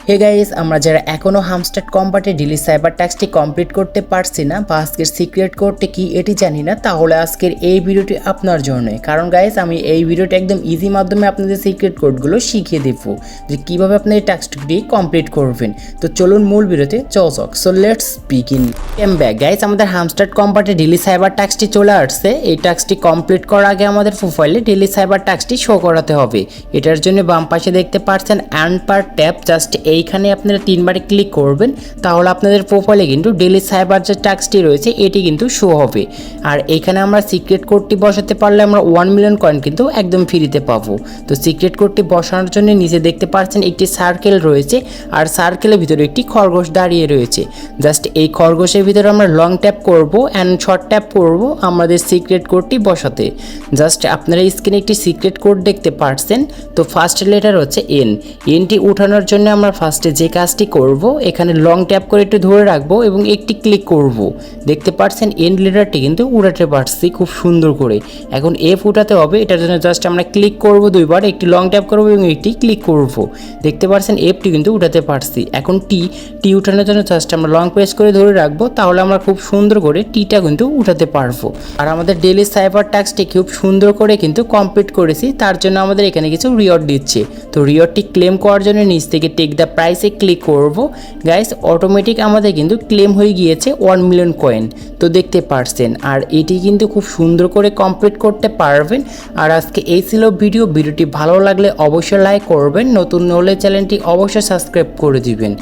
Hey guys, আমরা যারা এখনো হামস্টার কম্বাটে ডেইলি সাইবার ট্যাক্সটি কমপ্লিট করতে পারছি না বা আজকের সিক্রেট কোডটি কি এটি জানি না, তাহলে আজকের এই ভিডিওটি আপনার জন্য। কারণ গাইস, আমি এই ভিডিওটি একদম ইজি মাধ্যমে আপনাদের সিক্রেট কোডগুলো শিখিয়ে দেবো যে কীভাবে আপনি এই ট্যাক্সটি কমপ্লিট করবেন। তো চলুন মূল ভিডিওতে চলক। So let's begin. Came back guys, আমাদের হামস্টার কম্বাটে ডেইলি সাইবার ট্যাক্সটি চলে আসছে। এই ট্যাক্সটি কমপ্লিট করার আগে আমাদের প্রোফাইলে ডেইলি সাইবার ট্যাক্সটি শো করাতে হবে। এটার জন্য বাম পাশে দেখতে পাচ্ছেন অ্যান্ড পার ট্যাপ, জাস্ট এইখানে আপনারা 3বারে ক্লিক করবেন, তাহলে আপনাদের প্রোফাইলে কিন্তু ডেইলি সাইবার যে ট্যাক্সটি রয়েছে এটি কিন্তু শো হবে। আর এইখানে আমরা সিক্রেট কোডটি বসাতে পারলে আমরা 1 মিলিয়ন কয়েন কিন্তু একদম ফ্রিতে পাবো। তো সিক্রেট কোডটি বসানোর জন্য নিচে দেখতে পাচ্ছেন একটি সার্কেল রয়েছে, আর সার্কেলের ভিতরে একটি খরগোশ দাঁড়িয়ে রয়েছে। জাস্ট এই খরগোশের ভিতরে আমরা লং ট্যাপ করব অ্যান্ড শর্ট ট্যাপ করব আমাদের সিক্রেট কোডটি বসাতে। জাস্ট আপনারা স্ক্রিনে একটি সিক্রেট কোড দেখতে পাচ্ছেন। তো ফার্স্ট লেটার হচ্ছে এনটি উঠানোর জন্য আমরা ফার্স্টে যে কাজটি করব, এখানে লং ট্যাপ করে একটু ধরে রাখবো এবং একটি ক্লিক করব। দেখতে পাচ্ছেন এন লেটারটি কিন্তু উঠাতে পারছি খুব সুন্দর করে। এখন এফ উঠাতে হবে, এটার জন্য জাস্ট আমরা ক্লিক করব 2বার, একটি লং ট্যাপ করব এবং একটি ক্লিক করব। দেখতে পাচ্ছেন এফটি কিন্তু উঠাতে পারছি। এখন টি উঠানোর জন্য জাস্ট আমরা লং প্রেস করে ধরে রাখবো, তাহলে আমরা খুব সুন্দর করে টিটা কিন্তু উঠাতে পারবো। আর আমাদের ডেইলি সাইবার ট্যাক্সটি খুব সুন্দর করে কিন্তু কমপ্লিট করেছি। তার জন্য আমাদের এখানে কিছু রিওয়ার্ড দিচ্ছে। তো রিওয়ার্ডটি ক্লেম করার জন্য নিচ থেকে টেক দ্য প্রাইসে ক্লিক করব। গাইস, অটোমেটিক আমাদের কিন্তু ক্লেম হয়ে গিয়েছে 1 মিলিয়ন কয়েন। তো দেখতে পারছেন, আর এটি কিন্তু খুব সুন্দর করে কমপ্লিট করতে পারবেন। আর আজকে এই ছিল ভিডিওটি ভালো লাগলে অবশ্যই লাইক করবেন, নতুন হলে চ্যানেলটি অবশ্যই সাবস্ক্রাইব করে দিবেন।